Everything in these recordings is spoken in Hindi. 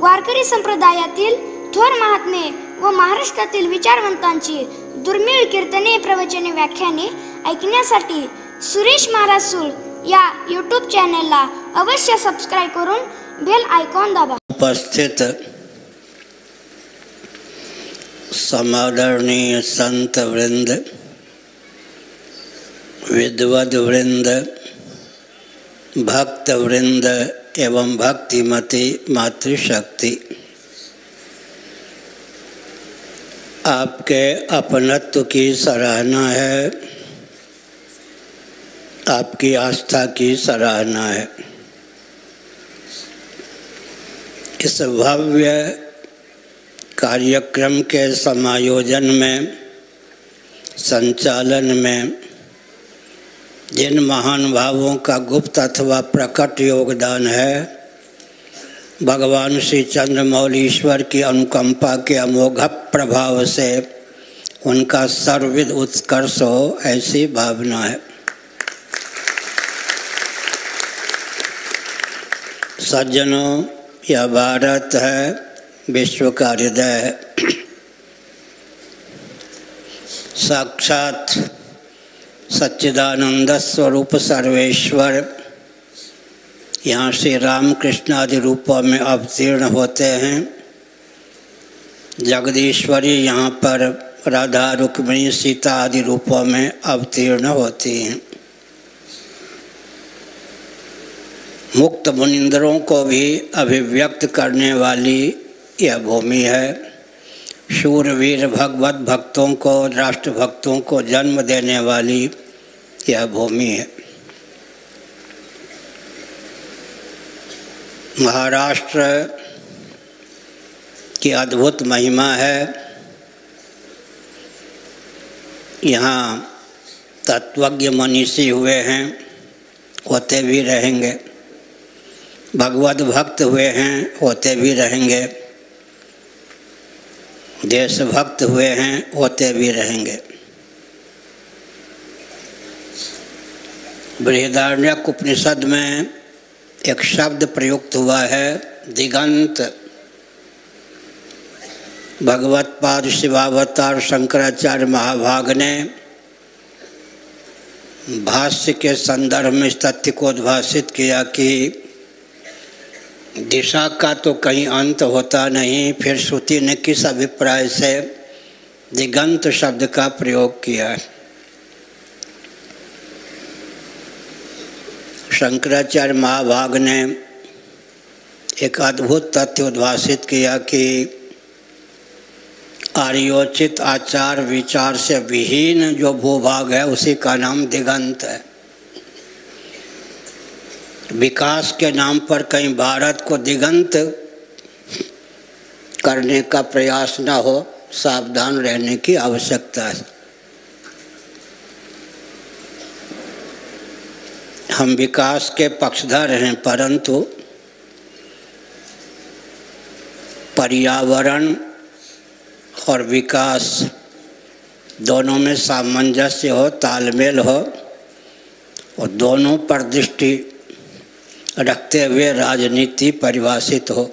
वारकरी संप्रदायातील थोर महात्मे व महाराष्ट्रातील विचारवंतांची दुर्मिळ कीर्तने, प्रवचने, व्याख्याने ऐकण्यासाठी सुरेश महाराज सूळ या यूट्यूब चॅनलला अवश्य सबस्क्राइब करून बेल आयकॉन दाबा। उपस्थित समादरणीय संत वृंद, विद्वद वृंद, भक्त वृंद एवं भक्तिमती मातृशक्ति, आपके अपनत्व की सराहना है, आपकी आस्था की सराहना है। इस भव्य कार्यक्रम के समायोजन में, संचालन में जिन महान भावों का गुप्त अथवा प्रकट योगदान है, भगवान श्री चंद्रमौलीश्वर की अनुकंपा के अमोघ प्रभाव से उनका सर्वविध उत्कर्ष हो, ऐसी भावना है। सज्जनों, यह भारत है, विश्व का हृदय है। साक्षात सच्चिदानंद स्वरूप सर्वेश्वर यहाँ श्री रामकृष्ण आदि रूपों में अवतीर्ण होते हैं। जगदीश्वरी यहाँ पर राधा, रुक्मिणी, सीता आदि रूपों में अवतीर्ण होती हैं। मुक्त मुनिंदरों को भी अभिव्यक्त करने वाली यह भूमि है। शूरवीर भगवत भक्तों को, राष्ट्र भक्तों को जन्म देने वाली यह भूमि है। महाराष्ट्र की अद्भुत महिमा है। यहाँ तत्वज्ञ मनीषी हुए हैं, होते भी रहेंगे। भगवत भक्त हुए हैं, होते भी रहेंगे। देशभक्त हुए हैं, होते भी रहेंगे। बृहदारण्यक उपनिषद में एक शब्द प्रयुक्त हुआ है, दिगंत। भगवत पाद शिवावतार शंकराचार्य महाभाग ने भाष्य के संदर्भ में इस तथ्य को उद्भाषित किया कि दिशा का तो कहीं अंत होता नहीं। फिर श्रुति ने किस अभिप्राय से दिगंत शब्द का प्रयोग किया है। शंकराचार्य महाभाग ने एक अद्भुत तथ्य उद्भाषित किया कि आर्योचित आचार विचार से विहीन जो भूभाग है, उसी का नाम दिगंत है। विकास के नाम पर कहीं भारत को दिगंत करने का प्रयास न हो, सावधान रहने की आवश्यकता है। हम विकास के पक्षधर हैं, परंतु पर्यावरण और विकास दोनों में सामंजस्य हो, तालमेल हो और दोनों पर दृष्टि रखते हुए राजनीति परिभाषित हो,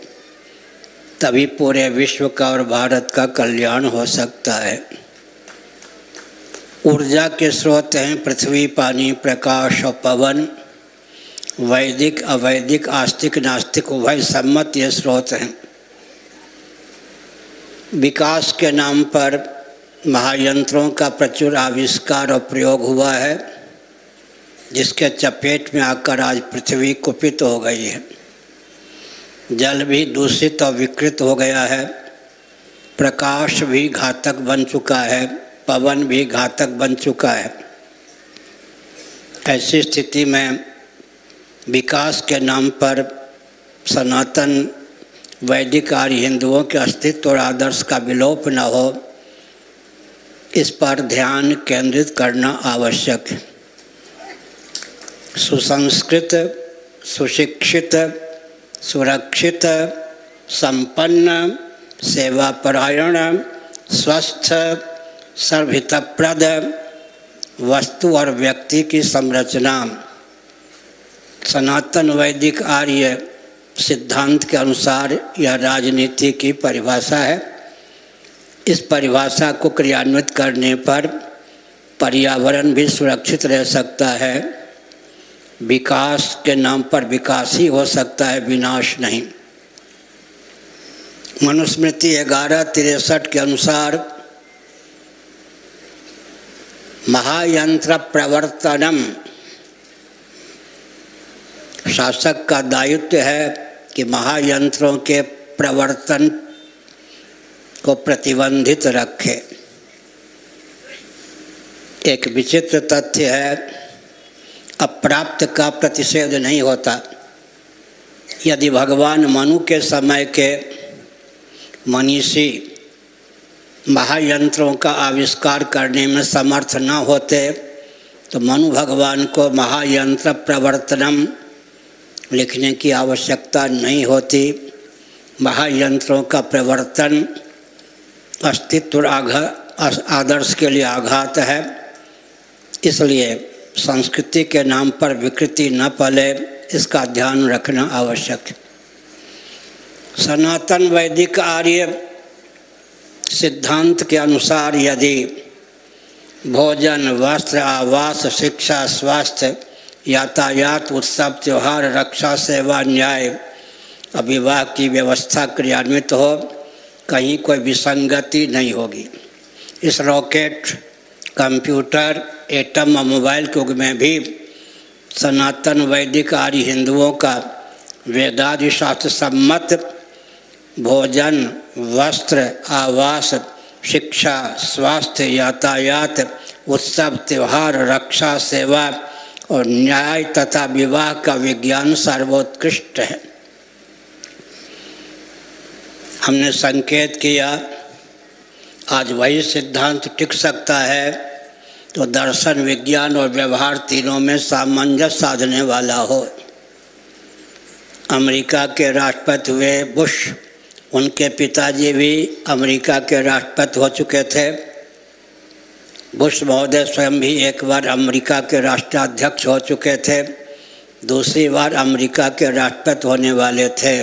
तभी पूरे विश्व का और भारत का कल्याण हो सकता है। ऊर्जा के स्रोत हैं पृथ्वी, पानी, प्रकाश और पवन। वैदिक, अवैदिक, आस्तिक, नास्तिक उभय सम्मत ये स्रोत हैं। विकास के नाम पर महायंत्रों का प्रचुर आविष्कार और प्रयोग हुआ है, जिसके चपेट में आकर आज पृथ्वी कुपित हो गई है। जल भी दूषित और विकृत हो गया है। प्रकाश भी घातक बन चुका है, पवन भी घातक बन चुका है। ऐसी स्थिति में विकास के नाम पर सनातन वैदिक आर्य हिंदुओं के अस्तित्व और आदर्श का विलोप न हो, इस पर ध्यान केंद्रित करना आवश्यक है। सुसंस्कृत, सुशिक्षित, सुरक्षित, संपन्न, सेवापरायण, स्वस्थ, सर्वहितप्रद वस्तु और व्यक्ति की संरचना सनातन वैदिक आर्य सिद्धांत के अनुसार यह राजनीति की परिभाषा है। इस परिभाषा को क्रियान्वित करने पर पर्यावरण भी सुरक्षित रह सकता है। विकास के नाम पर विकास ही हो सकता है, विनाश नहीं। मनुस्मृति 1163 के अनुसार महायंत्र प्रवर्तनम, शासक का दायित्व है कि महायंत्रों के प्रवर्तन को प्रतिबंधित रखे। एक विचित्र तथ्य है, अप्राप्त का प्रतिषेध नहीं होता। यदि भगवान मनु के समय के मनीषी महायंत्रों का आविष्कार करने में समर्थ न होते तो मनु भगवान को महायंत्र प्रवर्तनम लिखने की आवश्यकता नहीं होती। महायंत्रों का प्रवर्तन अस्तित्व आदर्श के लिए आघात है, इसलिए संस्कृति के नाम पर विकृति न पले, इसका ध्यान रखना आवश्यक है। सनातन वैदिक आर्य सिद्धांत के अनुसार यदि भोजन, वस्त्र, आवास, शिक्षा, स्वास्थ्य, यातायात, उत्सव, त्यौहार, रक्षा, सेवा, न्याय, विवाह की व्यवस्था क्रियान्वित हो, कहीं कोई विसंगति नहीं होगी। इस रॉकेट, कंप्यूटर, एटम और मोबाइल के युग में भी सनातन वैदिक आर्य हिंदुओं का वेदादि शास्त्र सम्मत भोजन, वस्त्र, आवास, शिक्षा, स्वास्थ्य, यातायात, उत्सव, त्यौहार, रक्षा, सेवा और न्याय तथा विवाह का विज्ञान सर्वोत्कृष्ट है। हमने संकेत किया आज वही सिद्धांत टिक सकता है तो दर्शन, विज्ञान और व्यवहार तीनों में सामंजस्य साधने वाला हो। अमेरिका के राष्ट्रपति हुए बुश, उनके पिताजी भी अमेरिका के राष्ट्रपति हो चुके थे। बुश महोदय स्वयं भी एक बार अमेरिका के राष्ट्राध्यक्ष हो चुके थे, दूसरी बार अमेरिका के राष्ट्रपति होने वाले थे।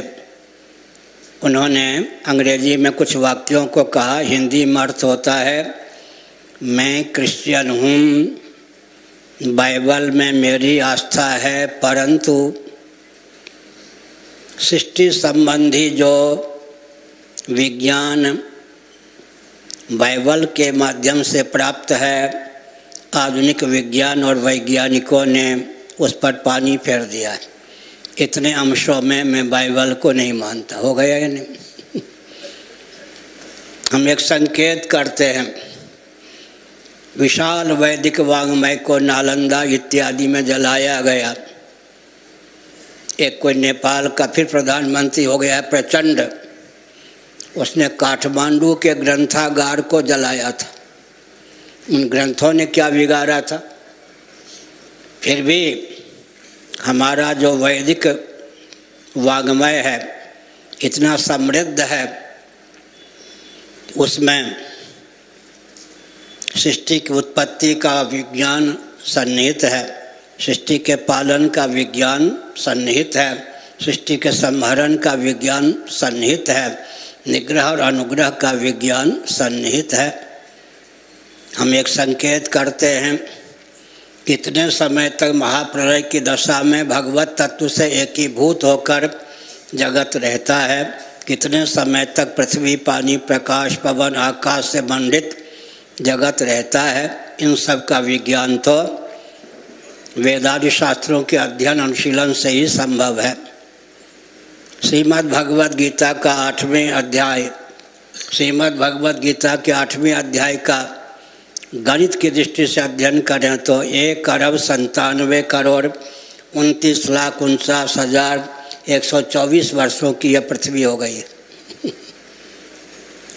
उन्होंने अंग्रेजी में कुछ वाक्यों को कहा, हिंदी में अर्थ होता है मैं क्रिश्चियन हूँ, बाइबल में मेरी आस्था है, परंतु सृष्टि संबंधी जो विज्ञान बाइबल के माध्यम से प्राप्त है, आधुनिक विज्ञान और वैज्ञानिकों ने उस पर पानी फेर दिया है। इतने अंशों में मैं बाइबल को नहीं मानता। हो गया या नहीं? हम एक संकेत करते हैं, विशाल वैदिक वाङ्मय को नालंदा इत्यादि में जलाया गया। एक कोई नेपाल का फिर प्रधानमंत्री हो गया है प्रचंड, उसने काठमांडू के ग्रंथागार को जलाया था। उन ग्रंथों ने क्या बिगाड़ा था? फिर भी हमारा जो वैदिक वाङ्मय है इतना समृद्ध है, उसमें सृष्टि की उत्पत्ति का विज्ञान सन्निहित है, सृष्टि के पालन का विज्ञान सन्निहित है, सृष्टि के संहरण का विज्ञान सन्निहित है, निग्रह और अनुग्रह का विज्ञान सन्निहित है। हम एक संकेत करते हैं, कितने समय तक महाप्रलय की दशा में भगवत तत्व से एकीभूत होकर जगत रहता है, कितने समय तक पृथ्वी, पानी, प्रकाश, पवन, आकाश से मंडित जगत रहता है, इन सब का विज्ञान तो वेदादि शास्त्रों के अध्ययन अनुशीलन से ही संभव है। श्रीमद् भगवद गीता का 8वें अध्याय, श्रीमद् भगवद गीता के 8वें अध्याय का गणित की दृष्टि से अध्ययन करें तो 1,97,49,49,124 वर्षों की यह पृथ्वी हो गई है।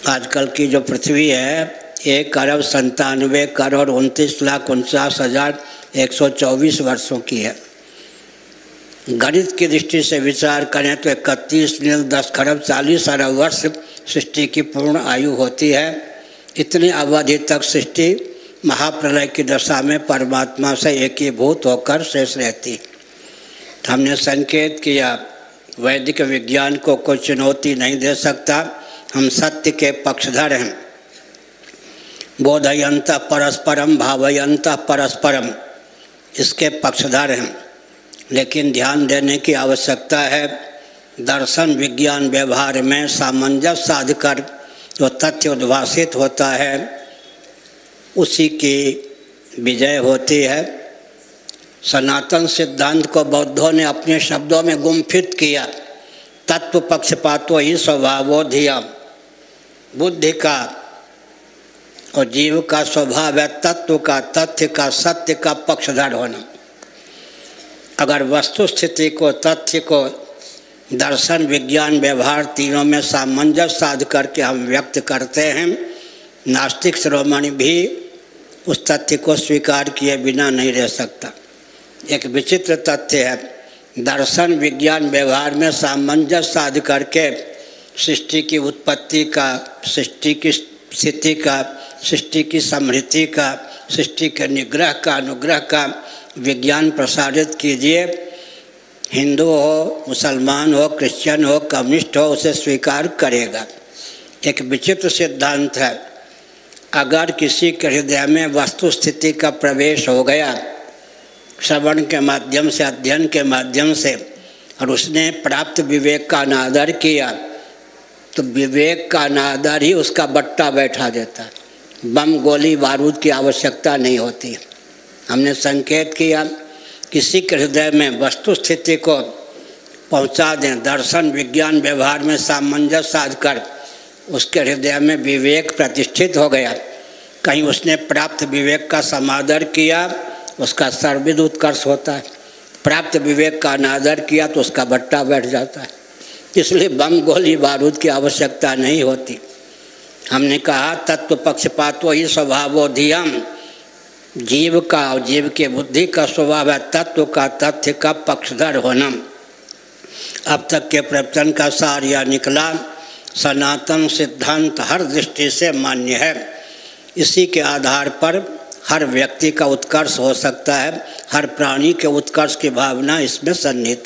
आजकल की जो पृथ्वी है 1,97,49,49,124 वर्षों की है। गणित की दृष्टि से विचार करें तो 31,10,40,000 वर्ष सृष्टि की पूर्ण आयु होती है। इतनी अवधि तक सृष्टि महाप्रलय की दशा में परमात्मा से एकीभूत होकर शेष रहती। हमने संकेत किया वैदिक विज्ञान को कोई चुनौती नहीं दे सकता। हम सत्य के पक्षधर हैं। बोधयन्तः परस्परम भावयन्तः परस्परम, इसके पक्षधर हैं। लेकिन ध्यान देने की आवश्यकता है। दर्शन विज्ञान व्यवहार में सामंजस्य साधकर जो तथ्य उद्भासित होता है उसी की विजय होती है। सनातन सिद्धांत को बौद्धों ने अपने शब्दों में गुम्फित किया। तत्व पक्षपातो ही स्वभावो धिया। बुद्धि का और जीव का स्वभाव है तत्व का, तथ्य का, सत्य का पक्षधर होना। अगर वस्तु स्थिति को, तथ्य को दर्शन विज्ञान व्यवहार तीनों में सामंजस्य साध करके हम व्यक्त करते हैं, नास्तिक शिरोमणि भी उस तथ्य को स्वीकार किए बिना नहीं रह सकता। एक विचित्र तथ्य है, दर्शन विज्ञान व्यवहार में सामंजस्य साध करके सृष्टि की उत्पत्ति का, सृष्टि की स्थिति का, सृष्टि की समृद्धि का, सृष्टि के निग्रह का, अनुग्रह का विज्ञान प्रसारित कीजिए। हिंदू हो, मुसलमान हो, क्रिश्चियन हो, कम्युनिस्ट हो, उसे स्वीकार करेगा। एक विचित्र सिद्धांत है। अगर किसी के हृदय में वस्तु स्थिति का प्रवेश हो गया श्रवण के माध्यम से, अध्ययन के माध्यम से, और उसने प्राप्त विवेक का अनादर किया, तो विवेक का अनादर ही उसका बट्टा बैठा देता है। बम गोली बारूद की आवश्यकता नहीं होती। हमने संकेत किया, किसी के हृदय में वस्तु स्थिति को पहुंचा दें, दर्शन विज्ञान व्यवहार में सामंजस्य साध कर उसके हृदय में विवेक प्रतिष्ठित हो गया, कहीं उसने प्राप्त विवेक का समादर किया, उसका सर्वविद उत्कर्ष होता है। प्राप्त विवेक का अनादर किया तो उसका बट्टा बैठ जाता है। इसलिए बम गोली बारूद की आवश्यकता नहीं होती। हमने कहा तत्व पक्षपातो ही स्वभावो धियम। जीव का और जीव के बुद्धि का स्वभाव है तत्व का, तथ्य का पक्षधर होना। अब तक के प्रवचन का सार यह निकला, सनातन सिद्धांत हर दृष्टि से मान्य है। इसी के आधार पर हर व्यक्ति का उत्कर्ष हो सकता है, हर प्राणी के उत्कर्ष की भावना इसमें सन्निहित।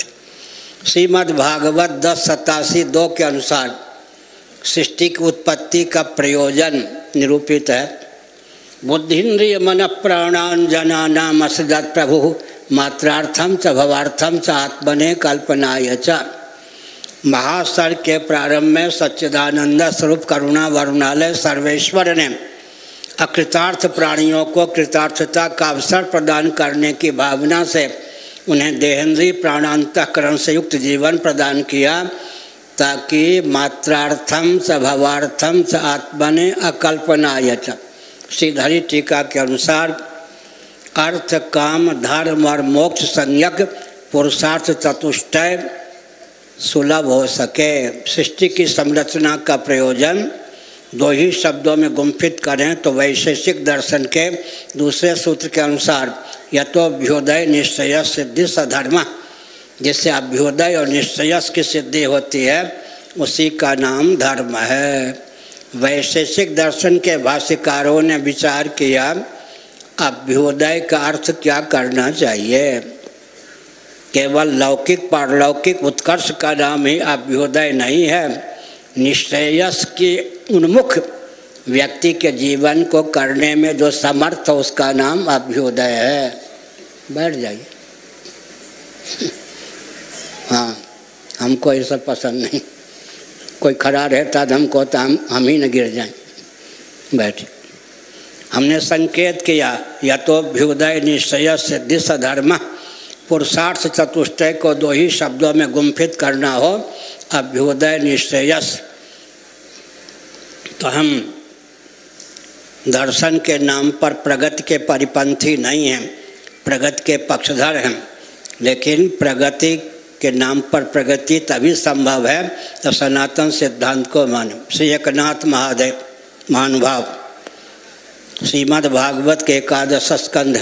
श्रीमद् भागवत 10:87-2 के अनुसार सृष्टि की उत्पत्ति का प्रयोजन निरूपित है। बुद्धिन्द्रिय मन प्राणान जनानाम असदत् प्रभु मात्रार्थम च भवार्थम च आत्मने कल्पनाय च। महासर्ग के प्रारंभ में सच्चिदानंद स्वरूप करुणा वरुणालय सर्वेश्वर ने अकृतार्थ प्राणियों को कृतार्थता का अवसर प्रदान करने की भावना से उन्हें देहेंद्रीय प्राणांतःकरण से युक्त जीवन प्रदान किया, ताकि मात्रार्थम च भवार्थम च आत्मने अकल्पनाय च। श्रीधरी टीका के अनुसार अर्थ काम धर्म और मोक्ष संज्ञक पुरुषार्थ चतुष्टय सुलभ हो सके। सृष्टि की संरचना का प्रयोजन दो ही शब्दों में गुम्फित करें तो वैशेषिक दर्शन के दूसरे सूत्र के अनुसार यतोभ्युदय निश्चय सिद्धि सधर्म, जिससे अभ्युदय और निश्चय की सिद्धि होती है उसी का नाम धर्म है। वैशेषिक दर्शन के भाष्यकारों ने विचार किया अभ्युदय का अर्थ क्या करना चाहिए। केवल लौकिक पारलौकिक उत्कर्ष का नाम ही अभ्युदय नहीं है, निश्चयस की उन्मुख व्यक्ति के जीवन को करने में जो समर्थ है उसका नाम अभ्युदय है। बैठ जाइए। हाँ, हमको ये सब पसंद नहीं। कोई खड़ा रहता तो हमको तो हम ही न गिर जाएं। बैठे। हमने संकेत किया यतोभ्युदय निश्चय सिद्धि सधर्म, पुरुषार्थ चतुष्टय को दो ही शब्दों में गुम्फित करना हो अभ्युदय निश्चयस, तो हम दर्शन के नाम पर प्रगति के परिपंथी नहीं हैं, प्रगति के पक्षधर हैं। लेकिन प्रगति के नाम पर प्रगति तभी संभव है तो सनातन सिद्धांत को माने। श्री एकनाथ महादेव महानुभाव श्रीमद् भागवत के 11 स्कंध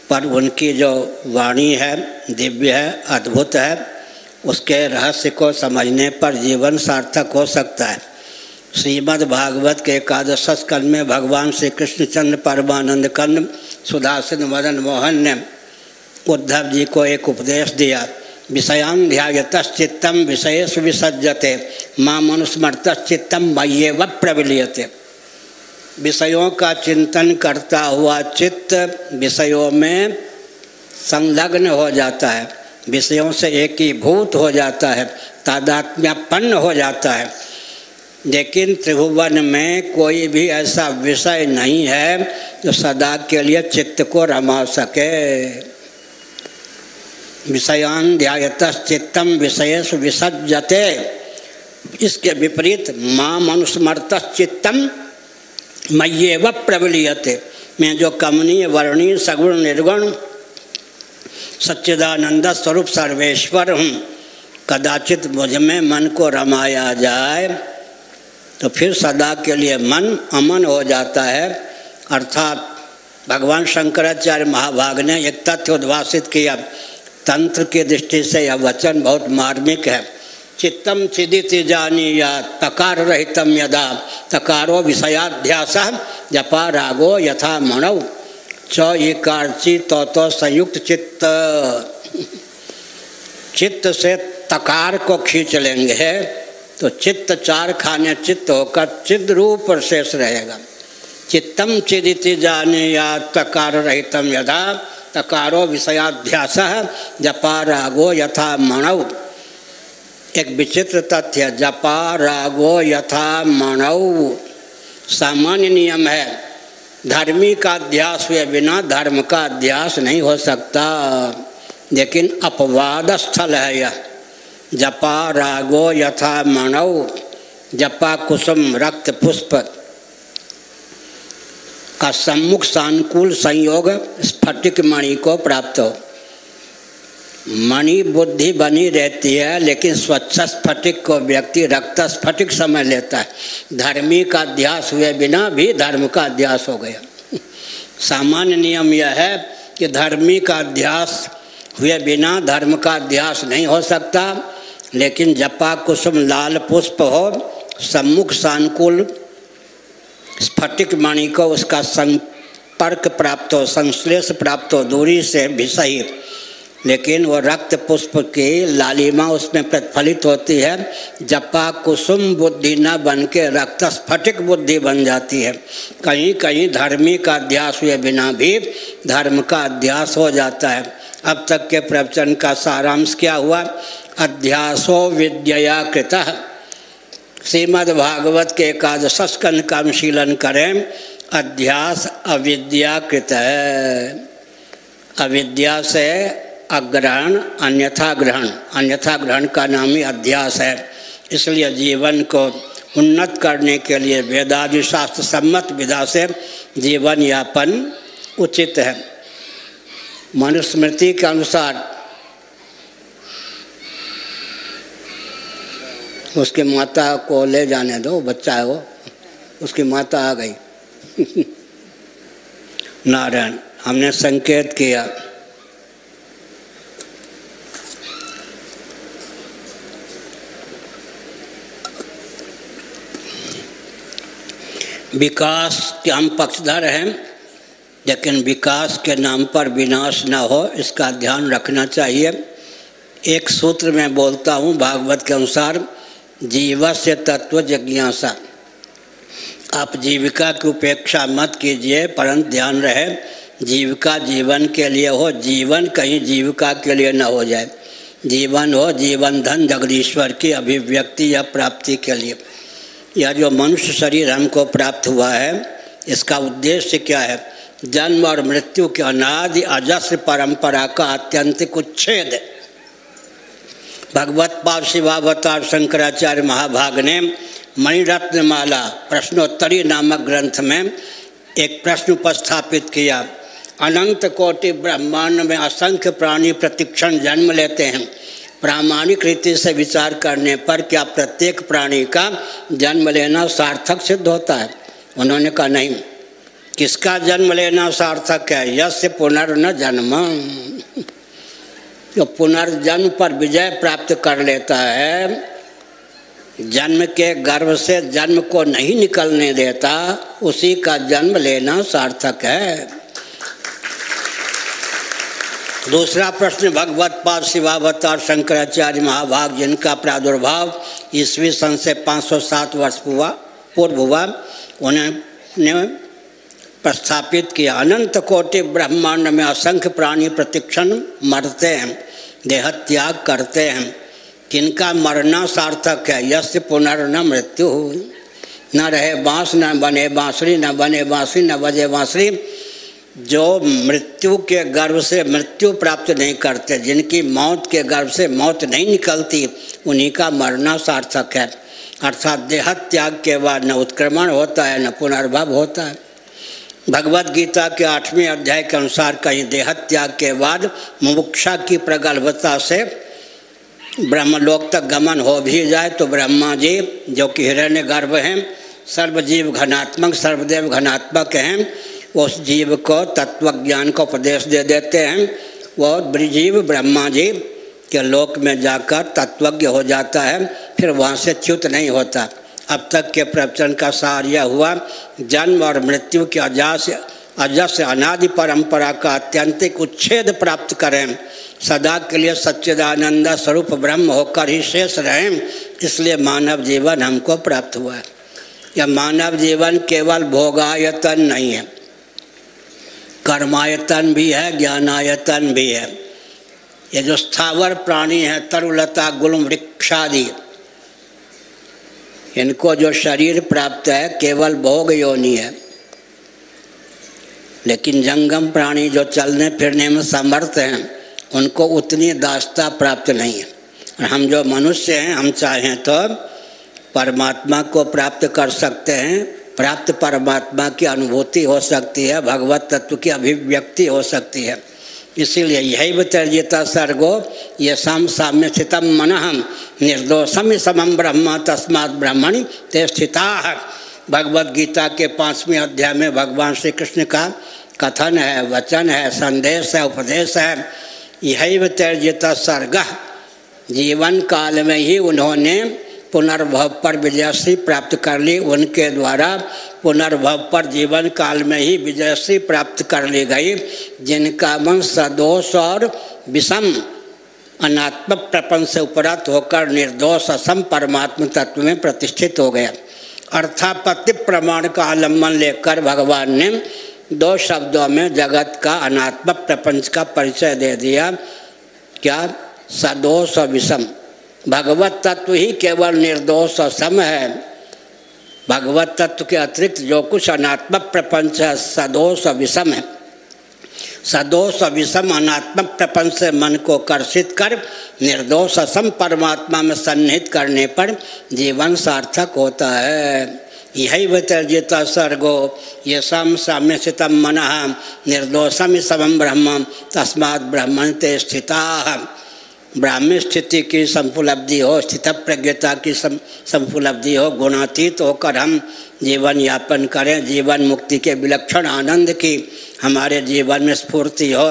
पर उनकी जो वाणी है दिव्य है, अद्भुत है। उसके रहस्य को समझने पर जीवन सार्थक हो सकता है। श्रीमद् भागवत के 11 स्कंध में भगवान श्री कृष्णचंद्र परमानंद कंद सुधासिन मदन मोहन ने उद्धव जी को एक उपदेश दिया विषयान् ध्यायतश्चित्तं विषयेषु विसज्जते मामनुस्मृतश्चित्तं मय्येव प्रविलीयते। विषयों का चिंतन करता हुआ चित्त विषयों में संलग्न हो जाता है, विषयों से एकीभूत हो जाता है, तादात्म्यपन्न हो जाता है। लेकिन त्रिभुवन में कोई भी ऐसा विषय नहीं है जो सदा के लिए चित्त को रमा सके। विषयान् ध्यायतश्चित्तं विषयेषु विसज्जते, इसके विपरीत माम अनुस्मृतश्चित्तं मय्येव प्रविलीयते, मैं जो कमनीय वर्णीय सगुण निर्गुण सच्चिदानंद स्वरूप सर्वेश्वर हूँ, कदाचित मुझ में मन को रमाया जाए तो फिर सदा के लिए मन अमन हो जाता है। अर्थात भगवान शंकराचार्य महाभाग ने एक तथ्य उद्भासित किया, तंत्र की दृष्टि से यह वचन बहुत मार्मिक है। चित्तम चिदिति जानीयात् तकार रहितम यदा तकारो विषयाध्यासः जपा रागो यथा मणौ च एकार्ची तो संयुक्त चित्त। चित्त से तकार को खींच लेंगे तो चित्त चार खाने चित्त होकर चिद रूप पर शेष रहेगा। चित्तम चिदिति जानीयात् तकार रहितम यदा तकारो विषयाध्यासः जपा रागो यथा मणौ। एक विचित्र तथ्य, जपा रागो यथा मणौ सामान्य नियम है, धर्मी का अध्यास हुए बिना धर्म का अध्यास नहीं हो सकता। लेकिन अपवाद स्थल है यह, जपा रागो यथा मणौ। जपा कुसुम रक्त पुष्प का सम्मुख सानुकूल संयोग स्फटिक मणि को प्राप्त हो। मणि बुद्धि बनी रहती है लेकिन स्वच्छ स्फटिक को व्यक्ति रक्त स्फटिक समझ लेता है। धर्मी का अध्यास हुए बिना भी धर्म का अध्यास हो गया। सामान्य नियम यह है कि धर्मी का अध्यास हुए बिना धर्म का अध्यास नहीं हो सकता। लेकिन जपा कुसुम लाल पुष्प हो, सम्मुख सानुकूल स्फटिक मणि को उसका संपर्क प्राप्त हो, संश्लेष प्राप्त हो, दूरी से भी सही, लेकिन वो रक्त पुष्प की लालिमा उसमें प्रतिफलित होती है। जपा कुसुम बुद्धि न बन के रक्त स्फटिक बुद्धि बन जाती है। कहीं कहीं धर्मी का अध्यास हुए बिना भी धर्म का अध्यास हो जाता है। अब तक के प्रवचन का सारांश क्या हुआ? अध्यासो विद्यया कृतः। श्रीमद् भागवत के एकादश स्कंद का अनुशीलन करें। अध्यास अविद्याकृत है। अविद्या से अग्रहण अन्यथा ग्रहण, अन्यथा ग्रहण का नाम ही अध्यास है। इसलिए जीवन को उन्नत करने के लिए वेदादि शास्त्र सम्मत विधा से जीवन यापन उचित है। मनुस्मृति के अनुसार उसकी माता को ले जाने दो, बच्चा है वो, उसकी माता आ गई। नारायण, हमने संकेत किया। विकास के हम पक्षधर हैं, लेकिन विकास के नाम पर विनाश न हो इसका ध्यान रखना चाहिए। एक सूत्र में बोलता हूँ भागवत के अनुसार, जीवस्य तत्व जिज्ञासा। आप जीविका की उपेक्षा मत कीजिए, परंतु ध्यान रहे जीविका जीवन के लिए हो, जीवन कहीं जीविका के लिए न हो जाए। जीवन हो जीवन धन जगदीश्वर की अभिव्यक्ति या प्राप्ति के लिए। यह जो मनुष्य शरीर हमको प्राप्त हुआ है, इसका उद्देश्य क्या है? जन्म और मृत्यु के अनादि अजस्र परंपरा का आत्यंतिक उच्छेद। भगवत पाद शिवावतार शंकराचार्य महाभाग ने मणिरत्नमाला प्रश्नोत्तरी नामक ग्रंथ में एक प्रश्न उपस्थापित किया। अनंत कोटि ब्रह्मांड में असंख्य प्राणी प्रतिक्षण जन्म लेते हैं। प्रामाणिक रीति से विचार करने पर क्या प्रत्येक प्राणी का जन्म लेना सार्थक सिद्ध होता है? उन्होंने कहा नहीं। किसका जन्म लेना सार्थक है? यस्य पुनर्न जन्म। जो पुनर्जन्म पर विजय प्राप्त कर लेता है, जन्म के गर्भ से जन्म को नहीं निकलने देता, उसी का जन्म लेना सार्थक है। दूसरा प्रश्न, भगवत पाद शिवावतार शंकराचार्य महाभाग जिनका प्रादुर्भाव ईस्वी सन से 507 वर्ष पूर्व हुआ, उन्होंने प्रस्थापित किया। अनंत कोटि ब्रह्मांड में असंख्य प्राणी प्रतिक्षण मरते हैं, देह त्याग करते हैं, किनका मरना सार्थक है। यस्य पुनर्न मृत्यु, न रहे बाँस न बने बाँसुरी, न बने बाँसुरी न बजे बाँसुरी। जो मृत्यु के गर्भ से मृत्यु प्राप्त नहीं करते, जिनकी मौत के गर्भ से मौत नहीं निकलती, उन्हीं का मरना सार्थक है। अर्थात देह त्याग के बाद न उत्क्रमण होता है न पुनर्भव होता है। भगवद गीता के 8वें अध्याय के अनुसार कहीं देह त्याग के बाद मुमुक्षा की प्रगल्भता से ब्रह्मलोक तक गमन हो भी जाए तो ब्रह्मा जी जो कि हिरण्य गर्भ हैं, सर्वजीव घनात्मक सर्वदेव घनात्मक हैं, उस जीव को तत्वज्ञान का उपदेश दे देते हैं। वो जीव ब्रह्मा जी के लोक में जाकर तत्वज्ञ हो जाता है, फिर वहाँ से च्युत नहीं होता। अब तक के प्रवचन का सार यह हुआ, जन्म और मृत्यु के अजस अनादि परंपरा का अत्यंतिक उच्छेद प्राप्त करें, सदा के लिए सच्चिदानंद स्वरूप ब्रह्म होकर ही शेष रहें। इसलिए मानव जीवन हमको प्राप्त हुआ है। यह मानव जीवन केवल भोगायतन नहीं है, कर्मायतन भी है, ज्ञानायतन भी है। ये जो स्थावर प्राणी हैं, तरुलता गुलम वृक्षादि, इनको जो शरीर प्राप्त है केवल भोग योनि है। लेकिन जंगम प्राणी जो चलने फिरने में समर्थ हैं, उनको उतनी दास्ता प्राप्त नहीं है। और हम जो मनुष्य हैं, हम चाहें तो परमात्मा को प्राप्त कर सकते हैं, प्राप्त परमात्मा की अनुभूति हो सकती है, भगवत तत्व की अभिव्यक्ति हो सकती है। इसीलिए यही त्यज्यता सर्गो ये साम्य स्थितम मनः निर्दोषम समम ब्रह्म तस्मात् ब्रह्मणि ते स्थिताः। भगवद गीता के 5वें अध्याय में भगवान श्री कृष्ण का कथन है, वचन है, संदेश है, उपदेश है। यही त्यज्यता सर्ग, जीवन काल में ही उन्होंने पुनर्भव पर विजयश्री प्राप्त कर ली। उनके द्वारा पुनर्भव पर जीवन काल में ही विजयश्री प्राप्त कर ली गई, जिनका मन सदोष और विषम अनात्म प्रपंच से उपरत होकर निर्दोष असम परमात्म तत्व में प्रतिष्ठित हो गया। अर्थापत्ति प्रमाण का आलम्बन लेकर भगवान ने 2 शब्दों में जगत का अनात्म प्रपंच का परिचय दे दिया। क्या? सदोष और विषम। भगवत तत्व ही केवल निर्दोष और सम है। भगवत तत्व के अतिरिक्त जो कुछ अनात्म प्रपंच है सदोष और विषम है। सदोष और विषम अनात्म प्रपंच से मन को कर्षित कर निर्दोष असम परमात्मा में सन्निहित करने पर जीवन सार्थक होता है। यही त्यज्यता सर्गो ये साम्य स्थितम मनः निर्दोषम समम ब्रह्म तस्मात् ब्रह्मणि ते स्थिताः। ब्राह्मी स्थिति की संपुलब्धि हो, स्थित प्रज्ञता की संपुलब्धि हो, गुणातीत होकर हम जीवन यापन करें, जीवन मुक्ति के विलक्षण आनंद की हमारे जीवन में स्फूर्ति हो,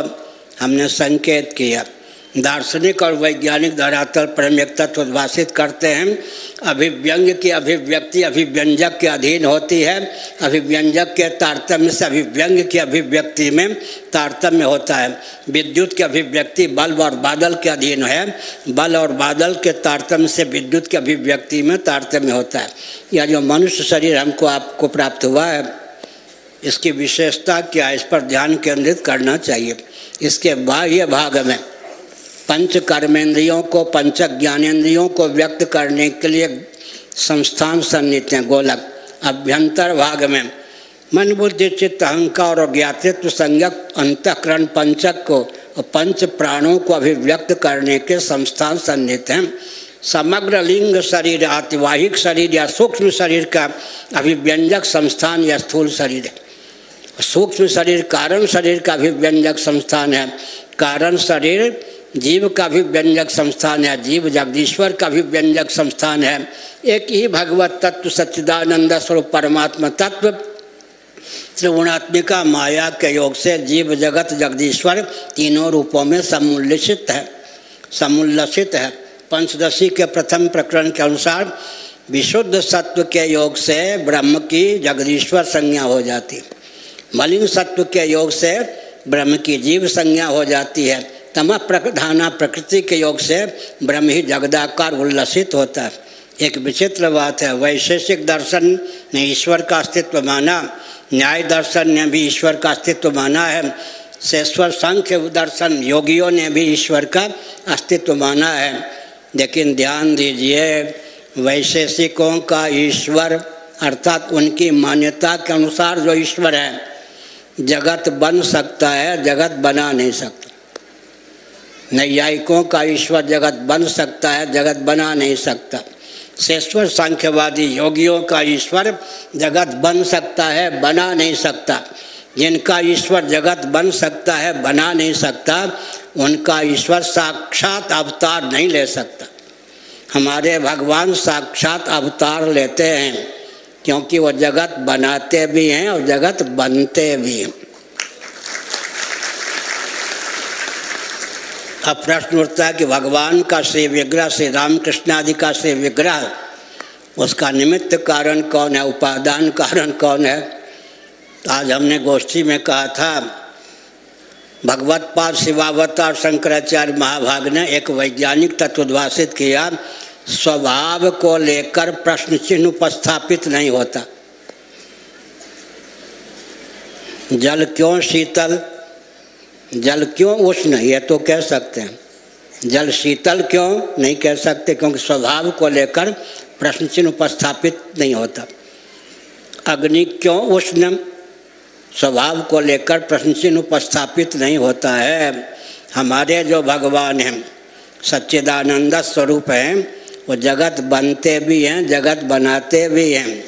हमने संकेत किया। दार्शनिक और वैज्ञानिक धरातल पर हम एक तत्व उद्भाषित करते हैं। अभिव्यंग्य की अभिव्यक्ति अभिव्यंजक के अधीन होती है, अभिव्यंजक के तारतम्य से अभिव्यंग्य की अभिव्यक्ति में तारतम्य होता है। विद्युत की अभिव्यक्ति बल्ब और बादल के अधीन है, बल और बादल के तारतम्य से विद्युत की अभिव्यक्ति में तारतम्य होता है। यह जो मनुष्य शरीर हमको आपको प्राप्त हुआ है, इसकी विशेषता क्या है, इस पर ध्यान केंद्रित करना चाहिए। इसके बाह्य भाग में पंच कर्मेंद्रियों को, पंच ज्ञानेंद्रियों को व्यक्त करने के लिए संस्थान सन्निहित हैं, गोलक। अभ्यंतर भाग में मन बुद्धि चित्त अहंकार और ज्ञातृत्व संज्ञक अंतःकरण पंचक को और पंच प्राणों को अभिव्यक्त करने के संस्थान सन्निहित हैं। समग्र लिंग शरीर, आतिवाहिक शरीर या सूक्ष्म शरीर का अभिव्यंजक संस्थान या स्थूल शरीर है। सूक्ष्म शरीर कारण शरीर का अभिव्यंजक संस्थान है। कारण शरीर जीव का भी व्यंजक संस्थान है, जीव जगदीश्वर का भी व्यंजक संस्थान है। एक ही भगवत तत्व सच्चिदानंद स्वरूप परमात्मा तत्व त्रिगुणात्मिका माया के योग से जीव जगत जगदीश्वर तीनों रूपों में समुल्लसित है। पंचदशी के प्रथम प्रकरण के अनुसार विशुद्ध सत्व के योग से ब्रह्म की जगदीश्वर संज्ञा हो जाती, मलिन सत्व के योग से ब्रह्म की जीव संज्ञा हो जाती है। तमः प्रधाना प्रकृति के योग से ब्रह्म ही जगदाकार उल्लसित होता है। एक विचित्र बात है, वैशेषिक दर्शन ने ईश्वर का अस्तित्व माना, न्याय दर्शन ने भी ईश्वर का अस्तित्व माना है, शेश्वर सांख्य दर्शन योगियों ने भी ईश्वर का अस्तित्व माना है। लेकिन ध्यान दीजिए, वैशेषिकों का ईश्वर अर्थात उनकी मान्यता के अनुसार जो ईश्वर है, जगत बन सकता है, जगत बना नहीं सकता। नैयायिकों का ईश्वर जगत बन सकता है, जगत बना नहीं सकता। शेश्वर सांख्यवादी योगियों का ईश्वर जगत बन सकता है, बना नहीं सकता। जिनका ईश्वर जगत बन सकता है, बना नहीं सकता, उनका ईश्वर साक्षात अवतार नहीं ले सकता। हमारे भगवान साक्षात अवतार लेते हैं, क्योंकि वो जगत बनाते भी हैं और जगत बनते भी हैं। अब प्रश्न उठता है कि भगवान का श्री विग्रह, श्री रामकृष्ण आदि का श्री विग्रह, उसका निमित्त कारण कौन है, उपादान कारण कौन है? आज हमने गोष्ठी में कहा था, भगवत्पाद शिवावतार शंकराचार्य महाभाग ने एक वैज्ञानिक तत्व उद्भाषित किया, स्वभाव को लेकर प्रश्न चिन्ह उपस्थापित नहीं होता। जल क्यों शीतल, जल क्यों उष्ण, ये तो कह सकते हैं। जल शीतल क्यों नहीं कह सकते, क्योंकि स्वभाव को लेकर प्रश्न चिन्ह उपस्थापित नहीं होता। अग्नि क्यों उष्ण, स्वभाव को लेकर प्रश्न चिन्ह उपस्थापित नहीं होता है। हमारे जो भगवान हैं, सच्चिदानंद स्वरूप हैं, वो जगत बनते भी हैं, जगत बनाते भी हैं।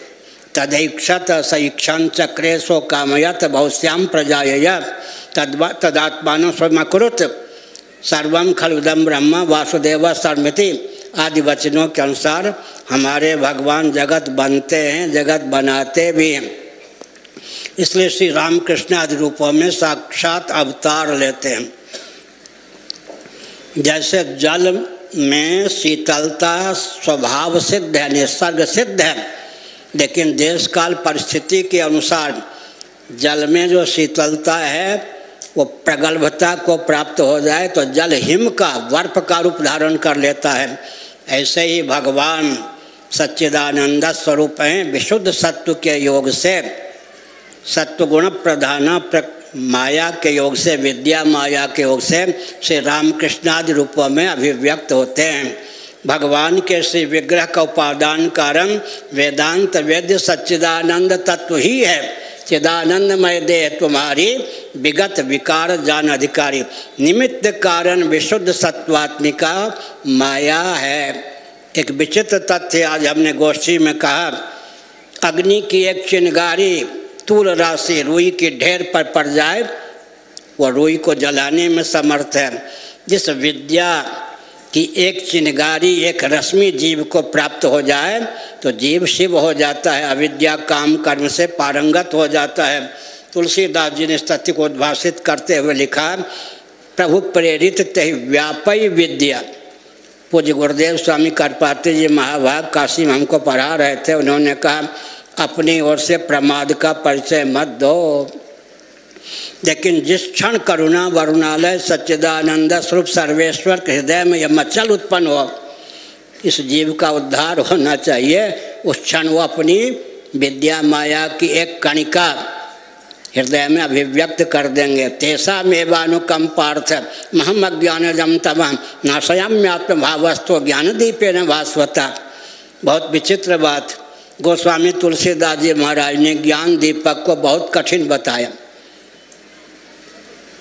तदैक्षत सईक्षण चक्रेशो कामयत बहुश्याम प्रजाय तदात्मान स्वयमकृत सर्वम खलुदम ब्रह्म वासुदेव सर्वमिति आदि वचनों के अनुसार हमारे भगवान जगत बनते हैं, जगत बनाते भी हैं। इसलिए श्री रामकृष्ण आदि रूपों में साक्षात अवतार लेते हैं। जैसे जल में शीतलता स्वभाव सिद्ध है, निसर्ग सिद्ध है, लेकिन देश काल परिस्थिति के अनुसार जल में जो शीतलता है वो प्रगल्भता को प्राप्त हो जाए तो जल हिम का, बर्फ का रूप धारण कर लेता है। ऐसे ही भगवान सच्चिदानंद स्वरूप हैं। विशुद्ध सत्व के योग से, सत्वगुण प्रधाना माया के योग से, विद्या माया के योग से श्री रामकृष्ण आदि रूपों में अभिव्यक्त होते हैं। भगवान के श्री विग्रह का उपादान कारण वेदांत वेद्य सच्चिदानंद तत्व ही है। चिदानंदमय देह तुम्हारी विगत विकार जान अधिकारी, निमित्त कारण विशुद्ध सत्वात्मिका माया है। एक विचित्र तथ्य आज हमने गोष्ठी में कहा, अग्नि की एक चिंगारी तूल राशि रुई की ढेर पर पड़ जाए, वह रुई को जलाने में समर्थ है। जिस विद्या कि एक चिंगारी, एक रश्मि जीव को प्राप्त हो जाए तो जीव शिव हो जाता है, अविद्या काम कर्म से पारंगत हो जाता है। तुलसीदास जी ने इस तथ्य को उद्भाषित करते हुए लिखा, प्रभु प्रेरित तहि व्यापई विद्या। पूज्य गुरुदेव स्वामी करपात्री जी महाभाग काशी में हमको पढ़ा रहे थे। उन्होंने कहा, अपनी ओर से प्रमाद का परिचय मत दो, लेकिन जिस क्षण करुणा वरुणालय सच्चिदानंद स्वरूप सर्वेश्वर के हृदय में यह मचल उत्पन्न हो, इस जीव का उद्धार होना चाहिए, उस क्षण वो अपनी विद्या माया की एक कणिका हृदय में अभिव्यक्त कर देंगे। तेसा मेवानुकंपार्थ महम अज्ञानजम तमः नाशयाम्यात्म भावस्तो ज्ञान दीपेन भास्वता। बहुत विचित्र बात, गोस्वामी तुलसीदास जी महाराज ने ज्ञान दीपक को बहुत कठिन बताया।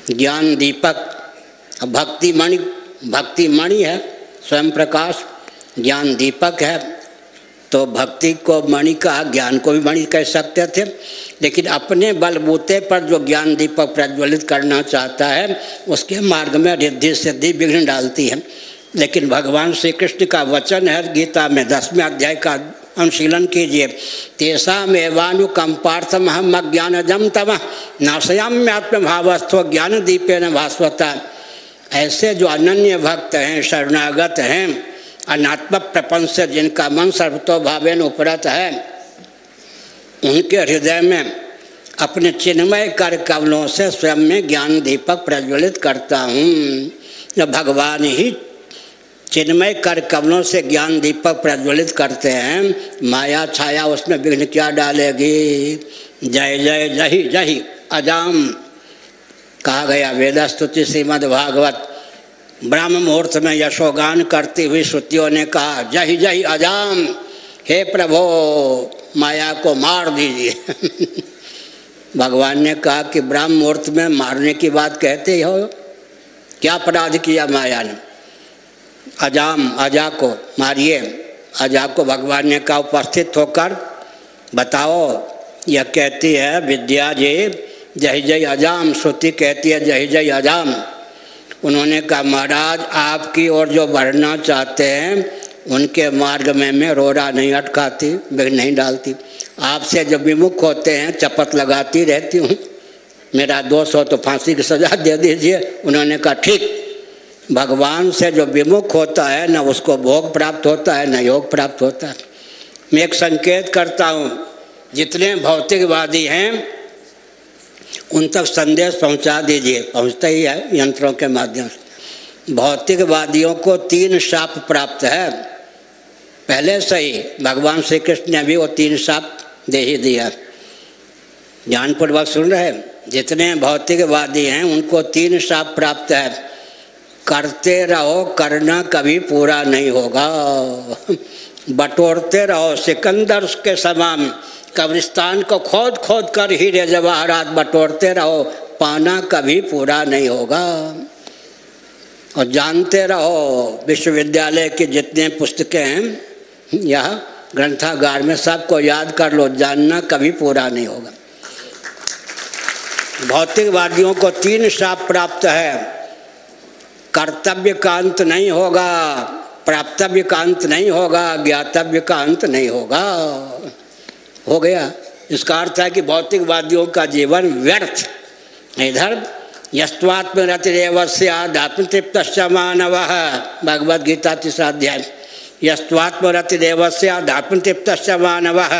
ज्ञान दीपक भक्ति मणि है, स्वयं प्रकाश ज्ञान दीपक है, तो भक्ति को मणि कहा, ज्ञान को भी मणि कह सकते थे। लेकिन अपने बलबूते पर जो ज्ञान दीपक प्रज्वलित करना चाहता है, उसके मार्ग में रिद्धि सिद्धि विघ्न डालती है। लेकिन भगवान श्री कृष्ण का वचन है गीता में 10वें अध्याय का अनुशीलन कीजिए, तेषामेवानुकंपार्थम हम अज्ञानजम तमः नाशयाम्यात्म भावस्थो ज्ञान दीपेन भास्वता। ऐसे जो अनन्य भक्त हैं, शरणागत हैं, अनात्म प्रपंच से जिनका मन सर्वतो भावेन उपरत है, उनके हृदय में अपने चिन्मय कर कमलों से स्वयं में ज्ञान दीपक प्रज्वलित करता हूँ। जब भगवान ही चिन्मय कर कमलों से ज्ञान दीपक प्रज्वलित करते हैं, माया छाया उसमें विघ्न क्या डालेगी। जय जय जही जही अजाम कहा गया वेद स्तुति श्रीमद् भागवत। ब्रह्म मुहूर्त में यशोगान करती हुई श्रुतियों ने कहा जही जही अजाम, हे प्रभो माया को मार दीजिए। भगवान ने कहा कि ब्रह्म मुहूर्त में मारने की बात कहते हो, क्या अपराध किया माया ने। अजाम अजा को मारिए। अजा को भगवान ने कहा उपस्थित होकर बताओ। यह कहती है विद्या जी जय जय अजाम, श्रुति कहती है जय जय अजाम। उन्होंने कहा महाराज आपकी ओर जो बढ़ना चाहते हैं उनके मार्ग में मैं रोड़ा नहीं अटकाती, विघ्न नहीं डालती। आपसे जो विमुख होते हैं चपत लगाती रहती हूँ, मेरा दोष हो तो फांसी की सजा दे दीजिए। उन्होंने कहा ठीक। भगवान से जो विमुख होता है न उसको भोग प्राप्त होता है न योग प्राप्त होता है। मैं एक संकेत करता हूँ, जितने भौतिकवादी हैं उन तक संदेश पहुँचा दीजिए, पहुँचता ही है यंत्रों के माध्यम से। भौतिकवादियों को 3 शाप प्राप्त है पहले से ही। भगवान श्री कृष्ण ने भी वो 3 शाप दे ही दिया। ध्यानपूर्वक सुन रहे हैं, जितने भौतिकवादी हैं उनको 3 शाप प्राप्त है। करते रहो, करना कभी पूरा नहीं होगा। बटोरते रहो सिकंदर के समान, कब्रिस्तान को खोद खोद कर हीरे जवाहरात बटोरते रहो, पाना कभी पूरा नहीं होगा। और जानते रहो विश्वविद्यालय की जितने पुस्तकें हैं यह ग्रंथागार में सबको याद कर लो, जानना कभी पूरा नहीं होगा। भौतिकवादियों को 3 शाप प्राप्त है। कर्तव्य का अंत नहीं होगा, प्राप्तव्य का अंत नहीं होगा, ज्ञातव्य का अंत नहीं होगा। हो गया। इसका अर्थ है कि भौतिकवादियों का जीवन व्यर्थ। इधर यस्त्वात्मरतिरेवस्य आध्यात्मतृप्तश्च मानवः, भगवद गीता 3रा अध्याय। यस्त्वात्मरतिरेवस्य आध्यात्मतृप्तश्च मानवः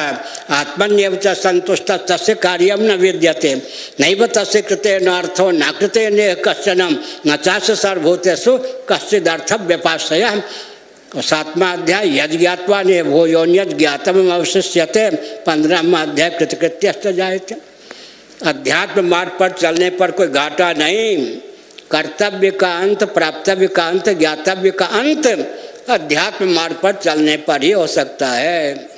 आत्मन्येव च संतुष्टः तस्य कार्यं न विद्यते नैव तस्य कृतेन अर्थो न कृतेन कश्चन न चास्य सर्वभूतेषु कश्चिदर्थ व्यपाश्रयः। 7वां अध्याय यज् ज्ञात्वा ने भो योन्यज् ज्ञातम् अवशिष्यते। 15वां अध्याय कृतकृत्यश्च जायते। अध्यात्म मार्ग पर चलने पर कोई घाटा नहीं। कर्तव्य का अंत, प्राप्तव्य का अंत, ज्ञातव्य का अंत अध्यात्म मार्ग पर चलने पर ही हो सकता है।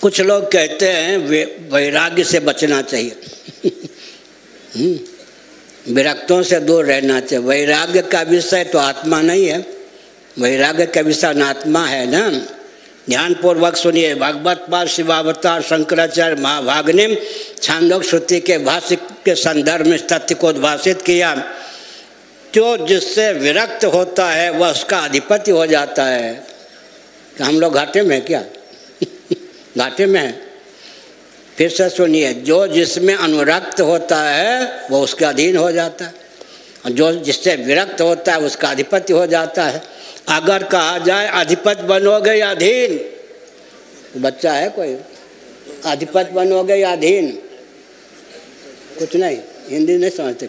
कुछ लोग कहते हैं वैराग्य से बचना चाहिए, विरक्तों से दूर रहना चाहिए। वैराग्य का विषय तो आत्मा नहीं है, वैराग्य का विषय अनात्मा है ना। ध्यानपूर्वक सुनिए। भागवत पाद शिवावतार शंकराचार्य महाभागने छांदोग्य श्रुति के भाष्य के संदर्भ में तथ्य को उद्भाषित किया। जो जिससे विरक्त होता है वह उसका अधिपति हो जाता है। हम लोग घाटे में क्या घाटे में है। फिर से सुनिए, जो जिसमें अनुरक्त होता है वो उसके अधीन हो जाता है, और जो जिससे विरक्त होता है उसका अधिपति हो जाता है। अगर कहा जाए अधिपति बनोगे या अधीन, बच्चा है कोई, अधिपति बनोगे या अधीन, कुछ नहीं, हिंदी नहीं समझते।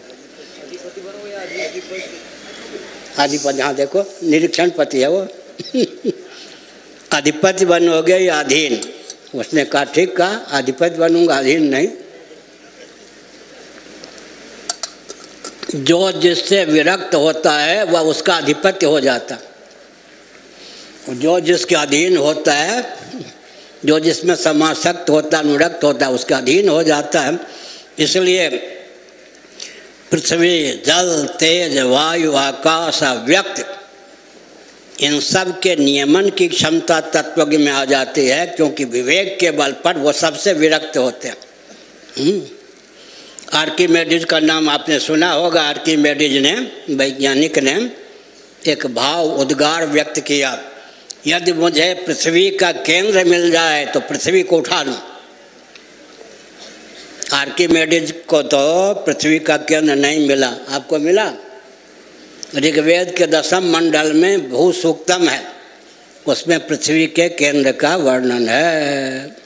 अधिपति, हाँ देखो निरीक्षण पति है वो। अधिपति बनोगे या अधीन। उसने कहा ठीक कहा, अधिपति बनूंगा, अधीन नहीं। जो जिससे विरक्त होता है वह उसका अधिपति हो जाता। जो जिसके अधीन होता है, जो जिसमें समासक्त होता है, अनुरक्त होता है, उसका अधीन हो जाता है। इसलिए पृथ्वी, जल, तेज, वायु, आकाश, अव्यक्त, इन सब के नियमन की क्षमता तत्वज्ञ में आ जाती है, क्योंकि विवेक के बल पर वो सबसे विरक्त होते हैं। आर्किमेडीज का नाम आपने सुना होगा। आर्किमेडीज ने, वैज्ञानिक ने, एक भाव उद्गार व्यक्त किया, यदि मुझे पृथ्वी का केंद्र मिल जाए तो पृथ्वी को उठा लूँ। आर्किमेडीज को तो पृथ्वी का केंद्र नहीं मिला, आपको मिला? ऋग्वेद के 10वें मंडल में भू सूक्तम है, उसमें पृथ्वी के केंद्र का वर्णन है।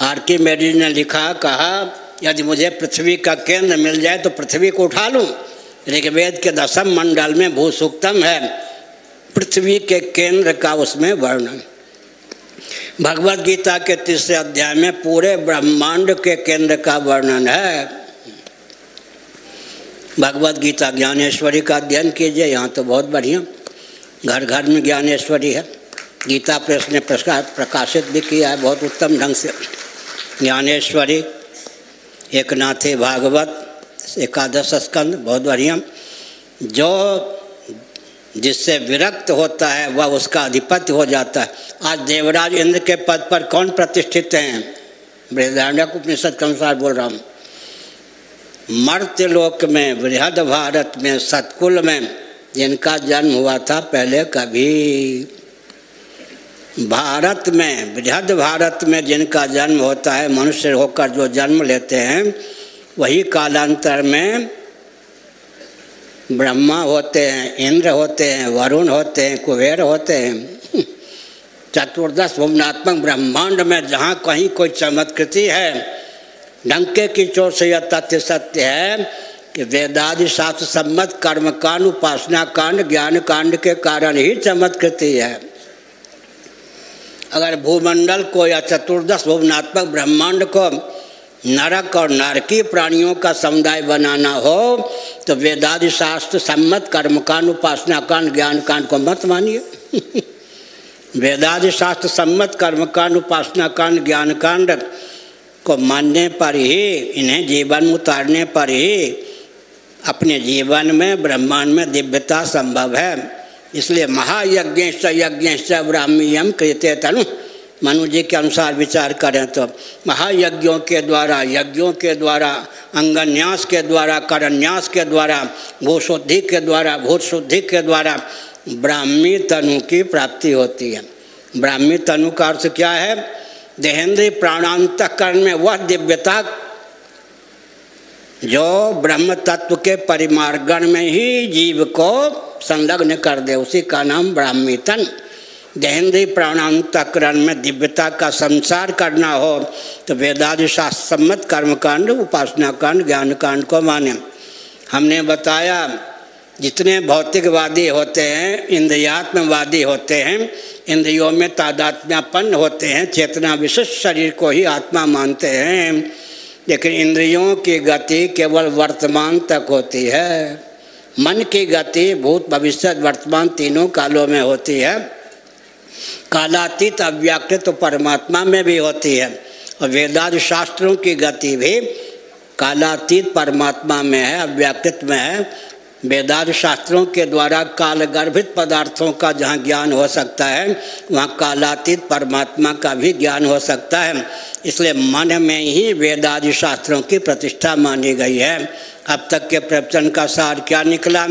आर्किमेडीज ने लिखा, कहा यदि मुझे पृथ्वी का केंद्र मिल जाए तो पृथ्वी को उठा लूँ। ऋग्वेद के 10वें मंडल में भू सूक्तम है, पृथ्वी के केंद्र का उसमें वर्णन। भगवद गीता के 3रे अध्याय में पूरे ब्रह्मांड के केंद्र का वर्णन है। भगवद गीता ज्ञानेश्वरी का अध्ययन कीजिए, यहाँ तो बहुत बढ़िया, घर घर में ज्ञानेश्वरी है। गीता प्रेस ने प्रकाशित भी किया है बहुत उत्तम ढंग से। ज्ञानेश्वरी, एकनाथी भागवत, 11 स्कंद, बहुत बढ़िया। जो जिससे विरक्त होता है वह उसका अधिपति हो जाता है। आज देवराज इंद्र के पद पर कौन प्रतिष्ठित हैं? बृहदारण्यक उपनिषद के अनुसार बोल रहा हूँ। मर्त्य लोक में, बृहद भारत में, सतकुल में जिनका जन्म हुआ था पहले कभी, भारत में, बृहद भारत में जिनका जन्म होता है, मनुष्य होकर जो जन्म लेते हैं वही कालांतर में ब्रह्मा होते हैं, इंद्र होते हैं, वरुण होते हैं, कुबेर होते हैं। चतुर्दश भुवनात्मक ब्रह्मांड में जहाँ कहीं कोई चमत्कृति है, डंके की चोट से यह तथ्य सत्य है कि वेदादि शास्त्र सम्मत कर्मकांड, उपासना कांड, ज्ञान कांड के कारण ही चमत्कृति है। अगर भूमंडल को या चतुर्दश भुवनात्मक ब्रह्मांड को नरक और नारकीय प्राणियों का समुदाय बनाना हो तो वेदादि शास्त्र सम्मत कर्मकांड, उपासना कांड, ज्ञान कांड को मत मानिए। वेदादि शास्त्र सम्मत कर्मकांड, उपासना कांड, ज्ञान कांड को मानने पर ही, इन्हें जीवन में उतारने पर ही अपने जीवन में ब्रह्मांड में दिव्यता संभव है। इसलिए महायज्ञश्च यज्ञश्च ब्राह्मीयम क्रियते तनु, मनु जी के अनुसार विचार करें तो महायज्ञों के द्वारा, यज्ञों के द्वारा, अंगन्यास के द्वारा, करन्यास के द्वारा, भूशुद्धि के द्वारा, भूत शुद्धि के द्वारा ब्राह्मी तनु की प्राप्ति होती है। ब्राह्मी तनु का अर्थ क्या है? देहेंद्रीय प्राणांतकरण में वह दिव्यता जो ब्रह्म तत्व के परिमार्गण में ही जीव को संलग्न कर दे, उसी का नाम ब्राह्मी तन। देहेंद्रीय प्राणांतकरण में दिव्यता का संसार करना हो तो वेदादि शास्त्र सम्मत कर्मकांड, उपासना कांड, ज्ञान कांड को माने। हमने बताया जितने भौतिकवादी होते हैं, इंद्रियात्मवादी होते हैं, इंद्रियों में तादात्म्यपन्न होते हैं, चेतना विशिष्ट शरीर को ही आत्मा मानते हैं, लेकिन इंद्रियों की गति केवल वर्तमान तक होती है। मन की गति भूत भविष्य वर्तमान तीनों कालों में होती है। कालातीत अव्याकृत तो परमात्मा में भी होती है, और वेदादि शास्त्रों की गति भी कालातीत परमात्मा में है, अव्याकृत में है। वेदादि शास्त्रों के द्वारा कालगर्भित पदार्थों का जहाँ ज्ञान हो सकता है वहाँ कालातीत परमात्मा का भी ज्ञान हो सकता है। इसलिए मन में ही वेदादि शास्त्रों की प्रतिष्ठा मानी गई है। अब तक के प्रवचन का सार क्या निकला?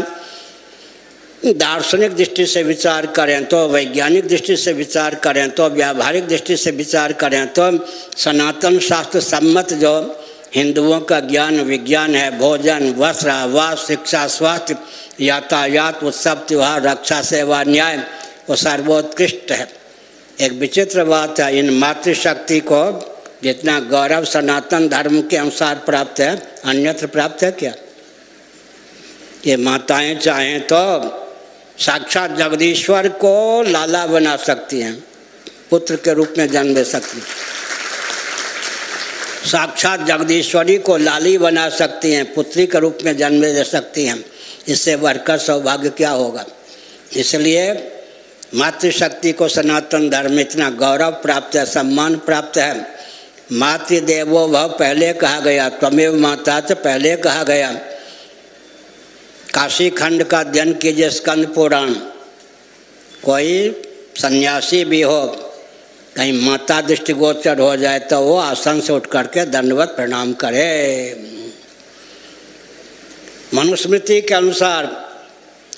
दार्शनिक दृष्टि से विचार करें तो, वैज्ञानिक दृष्टि से विचार करें तो, व्यावहारिक दृष्टि से विचार करें तो सनातन शास्त्र सम्मत जो हिंदुओं का ज्ञान विज्ञान है, भोजन, वस्त्र, आवास, शिक्षा, स्वास्थ्य, यातायात, उत्सव, त्योहार, रक्षा, सेवा, न्याय, वो सर्वोत्कृष्ट है। एक विचित्र बात है, इन मातृशक्ति को जितना गौरव सनातन धर्म के अनुसार प्राप्त है अन्यत्र प्राप्त है क्या? ये माताएं चाहें तो साक्षात जगदीश्वर को लाला बना सकती हैं, पुत्र के रूप में जन्म दे सकती हैं। साक्षात जगदीश्वरी को लाली बना सकती हैं, पुत्री के रूप में जन्म दे सकती हैं। इससे बढ़कर सौभाग्य क्या होगा? इसलिए मातृशक्ति को सनातन धर्म में इतना गौरव प्राप्त है, सम्मान प्राप्त है। मातृदेवो भव पहले कहा गया, त्वमेव माता से पहले कहा गया। काशी खंड का अध्ययन कीजिए, स्कंद पुराण। कोई सन्यासी भी हो, कहीं माता दृष्टिगोचर हो जाए तो वो आसन से उठ करके दंडवत प्रणाम करे। मनुस्मृति के अनुसार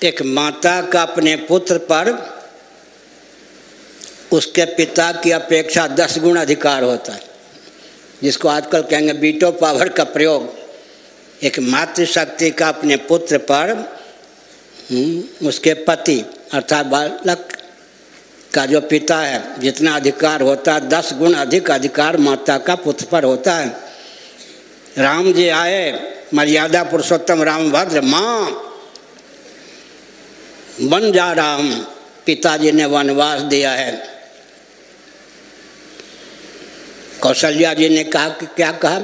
एक माता का अपने पुत्र पर उसके पिता की अपेक्षा 10 गुण अधिकार होता है, जिसको आजकल कहेंगे वीटो पावर का प्रयोग। एक मातृशक्ति का अपने पुत्र पर उसके पति अर्थात बालक का जो पिता है जितना अधिकार होता है, 10 गुण अधिक अधिकार माता का पुत्र पर होता है। राम जी आए मर्यादा पुरुषोत्तम रामभद्र, माँ बन जा रहा हूँ, पिताजी ने वनवास दिया है। कौशल्या जी ने कहा कि क्या कहा,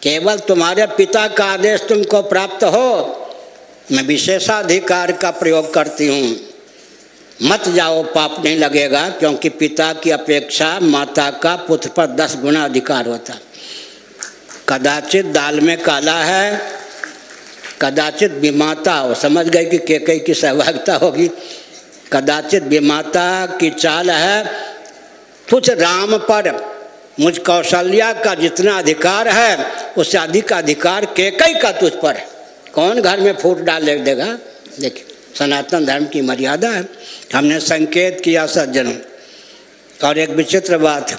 केवल तुम्हारे पिता का आदेश तुमको प्राप्त हो, मैं विशेषाधिकार का प्रयोग करती हूँ, मत जाओ, पाप नहीं लगेगा, क्योंकि पिता की अपेक्षा माता का पुत्र पर 10 गुना अधिकार होता। कदाचित दाल में काला है, कदाचित विमाता हो, समझ गए कि कैकेयी की सहभागिता होगी, कदाचित विमाता की चाल है, तुझ राम पर मुझ कौशल्या का जितना अधिकार है उससे अधिक अधिकार कैकेयी का तुझ पर है। कौन घर में फूट डाल देगा? देखिए, सनातन धर्म की मर्यादा है। हमने संकेत किया सज्जनों। और एक विचित्र बात,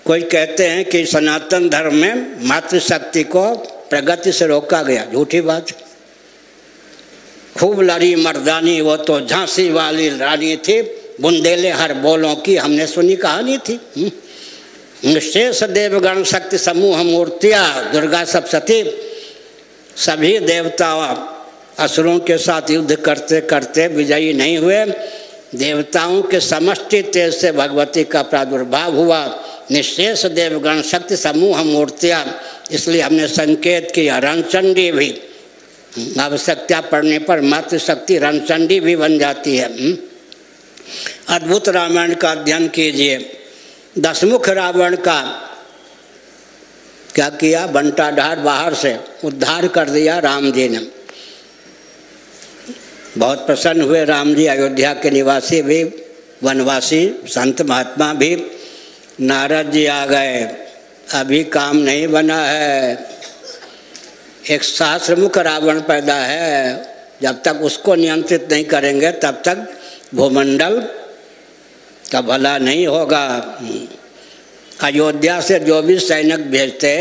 कोई कहते हैं कि सनातन धर्म में मातृशक्ति को प्रगति से रोका गया, झूठी बात। खूब लड़ी मर्दानी, वो तो झांसी वाली रानी थी, बुंदेले हर बोलों की हमने सुनी कहानी थी। शेष देवगण शक्ति समूह मूर्तियाँ, दुर्गा सप्तशती, सभी देवता असुरों के साथ युद्ध करते करते विजयी नहीं हुए। देवताओं के समष्टि तेज से भगवती का प्रादुर्भाव हुआ। निशेष देवगण शक्ति समूह मूर्तियाँ, इसलिए हमने संकेत किया। रणचंडी भी आवश्यकता पड़ने पर मातृशक्ति रणचंडी भी बन जाती है। अद्भुत रामायण का अध्ययन कीजिए। 10 मुख रावण का क्या किया, बंटाढार बाहर से उद्धार कर दिया राम जी ने। बहुत प्रसन्न हुए राम जी। अयोध्या के निवासी भी, वनवासी संत महात्मा भी। नारद जी आ गए, अभी काम नहीं बना है, एक सहस्रमुख रावण पैदा है, जब तक उसको नियंत्रित नहीं करेंगे तब तक भूमंडल का भला नहीं होगा। अयोध्या से जो भी सैनिक भेजते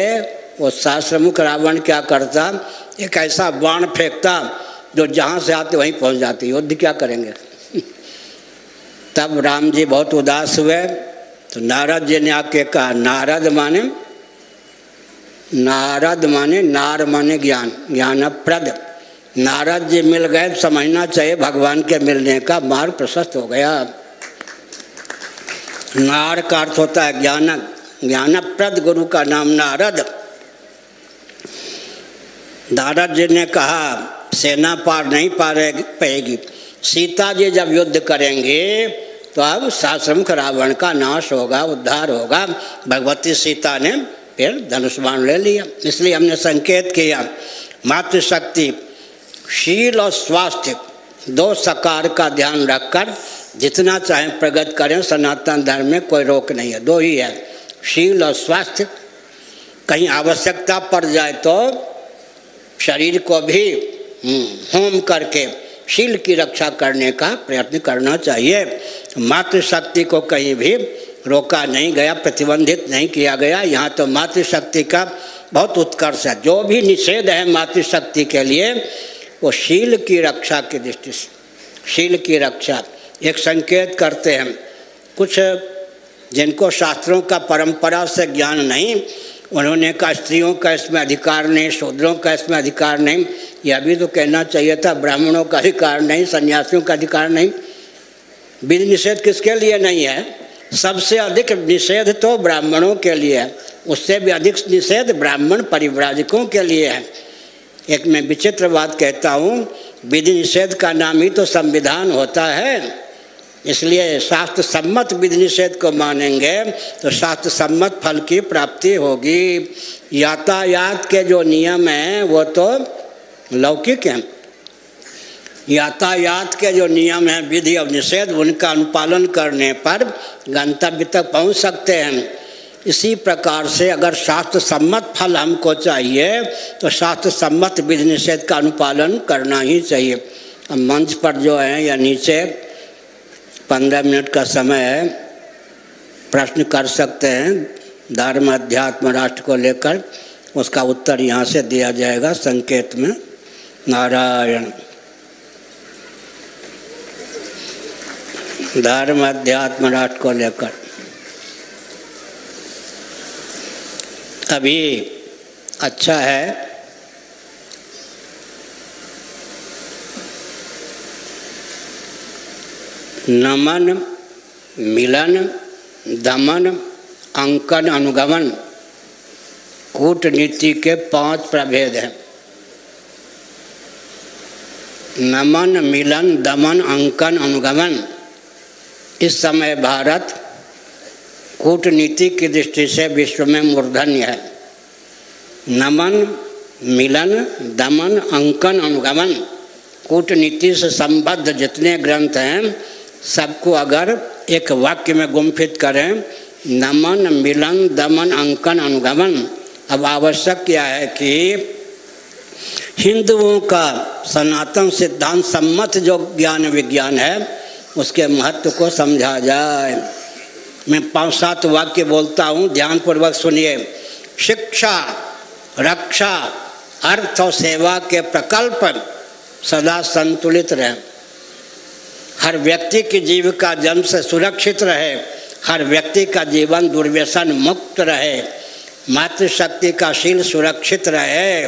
वो सहस्रमुख रावण क्या करता, एक ऐसा बाण फेंकता जो जहाँ से आते वहीं पहुँच जाते। युद्ध क्या करेंगे? तब राम जी बहुत उदास हुए तो नारद जी ने आके कहा, नारद माने नार माने ज्ञान, ज्ञानप्रद। नारद जी मिल गए तो समझना चाहिए भगवान के मिलने का मार्ग प्रशस्त हो गया। नार का अर्थ होता है ज्ञानक, ज्ञानप्रद गुरु का नाम नारद। नारद जी ने कहा, सेना पार नहीं पाएगी, सीता जी जब युद्ध करेंगे तो अब सहस्रमुख रावण का नाश होगा, उद्धार होगा। भगवती सीता ने फिर धनुष बाण ले लिया। इसलिए हमने संकेत किया, मातृशक्ति, शील और स्वास्थ्य, 2 सकार का ध्यान रखकर जितना चाहें प्रगति करें। सनातन धर्म में कोई रोक नहीं है, 2 ही है, शील और स्वास्थ्य। कहीं आवश्यकता पड़ जाए तो शरीर को भी होम करके शील की रक्षा करने का प्रयत्न करना चाहिए। मातृशक्ति को कहीं भी रोका नहीं गया, प्रतिबंधित नहीं किया गया। यहाँ तो मातृशक्ति का बहुत उत्कर्ष है। जो भी निषेध है मातृशक्ति के लिए वो शील की रक्षा की दृष्टि से, शील की रक्षा। एक संकेत करते हैं, कुछ जिनको शास्त्रों का परंपरा से ज्ञान नहीं, उन्होंने कहा स्त्रियों का इसमें अधिकार नहीं, शूद्रों का इसमें अधिकार नहीं। यह भी तो कहना चाहिए था, ब्राह्मणों का अधिकार नहीं, सन्यासियों का अधिकार नहीं। विधि निषेध किसके लिए नहीं है? सबसे अधिक निषेध तो ब्राह्मणों के लिए है, उससे भी अधिक निषेध ब्राह्मण परिव्राजकों के लिए है। एक मैं विचित्र बात कहता हूँ, विधि निषेध का नाम ही तो संविधान होता है। इसलिए शास्त्र सम्मत विधि निषेध को मानेंगे तो शास्त्र सम्मत फल की प्राप्ति होगी। यातायात के जो नियम हैं वो तो लौकिक हैं। यातायात के जो नियम हैं, विधि और निषेध, उनका अनुपालन करने पर गंतव्य तक पहुंच सकते हैं। इसी प्रकार से अगर शास्त्र सम्मत फल हमको चाहिए तो शास्त्र सम्मत विधि निषेध का अनुपालन करना ही चाहिए। अब मंच पर जो है या नीचे 15 मिनट का समय है, प्रश्न कर सकते हैं धर्म अध्यात्म राष्ट्र को लेकर। उसका उत्तर यहाँ से दिया जाएगा संकेत में। नारायण। धर्म अध्यात्म राष्ट्र को लेकर अभी अच्छा है नमन, मिलन, दमन, अंकन, अनुगमन कूटनीति के 5 प्रभेद हैं। नमन, मिलन, दमन, अंकन, अनुगमन। इस समय भारत कूटनीति की दृष्टि से विश्व में मूर्धन्य है। नमन, मिलन, दमन, अंकन, अनुगमन कूटनीति से संबद्ध जितने ग्रंथ हैं सबको अगर एक वाक्य में गुम्फित करें, नमन, मिलन, दमन, अंकन, अनुगमन। अब आवश्यक क्या है कि हिंदुओं का सनातन सिद्धांत सम्मत जो ज्ञान विज्ञान है उसके महत्व को समझा जाए। मैं 5-7 वाक्य बोलता हूँ, ध्यानपूर्वक सुनिए। शिक्षा, रक्षा, अर्थ और सेवा के प्रकल्प सदा संतुलित रहें। हर व्यक्ति की जीविका जन्म से सुरक्षित रहे, हर व्यक्ति का जीवन दुर्व्यसन मुक्त रहे, मातृशक्ति का शील सुरक्षित रहे।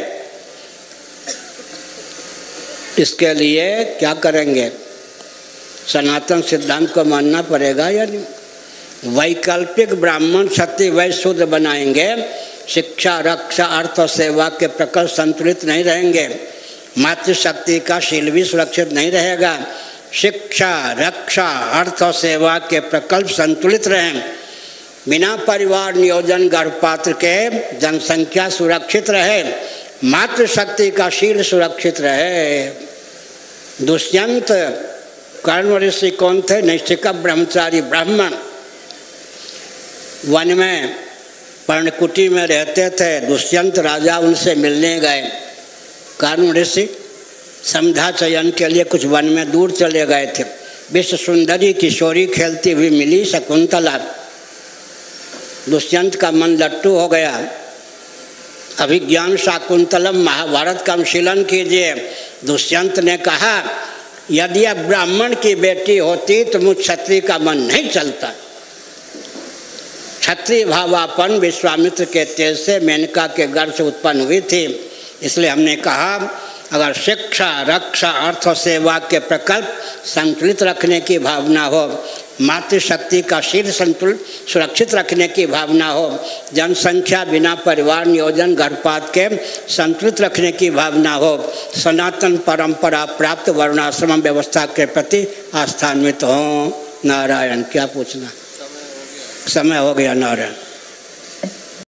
इसके लिए क्या करेंगे? सनातन सिद्धांत को मानना पड़ेगा या नहीं? वैकल्पिक ब्राह्मण क्षत्रिय वैश्य शूद्र बनाएंगे, शिक्षा, रक्षा, अर्थ और सेवा के प्रकल्प संतुलित नहीं रहेंगे, मातृशक्ति का शील भी सुरक्षित नहीं रहेगा। शिक्षा, रक्षा, अर्थ और सेवा के प्रकल्प संतुलित रहें, बिना परिवार नियोजन गर्भपात्र के जनसंख्या सुरक्षित रहे, मातृशक्ति का शील सुरक्षित रहे। दुष्यंत कर्ण ऋषि कौन थे? नैष्ठिक ब्रह्मचारी ब्राह्मण, वन में पर्णकुटी में रहते थे। दुष्यंत राजा उनसे मिलने गए। कर्ण ऋषि समझा चयन के लिए कुछ वन में दूर चले गए थे। विश्व सुंदरी किशोरी खेलती हुई मिली शकुंतला। दुष्यंत का मन लट्टू हो गया। अभिज्ञान शाकुंतलम महाभारत का अनुशीलन कीजिए। दुष्यंत ने कहा, यदि अब ब्राह्मण की बेटी होती तो मुझ क्षत्रिय का मन नहीं चलता। क्षत्रिय भावापन विश्वामित्र के तेज से मेनका के गर्भ से उत्पन्न हुई थी। इसलिए हमने कहा, अगर शिक्षा, रक्षा, अर्थ और सेवा के प्रकल्प संतुलित रखने की भावना हो, मातृशक्ति का शील संतुलित सुरक्षित रखने की भावना हो, जनसंख्या बिना परिवार नियोजन गर्भपात के संतुलित रखने की भावना हो, सनातन परंपरा प्राप्त वर्णाश्रम व्यवस्था के प्रति आस्थान्वित हो। नारायण, क्या पूछना? समय हो गया। नारायण।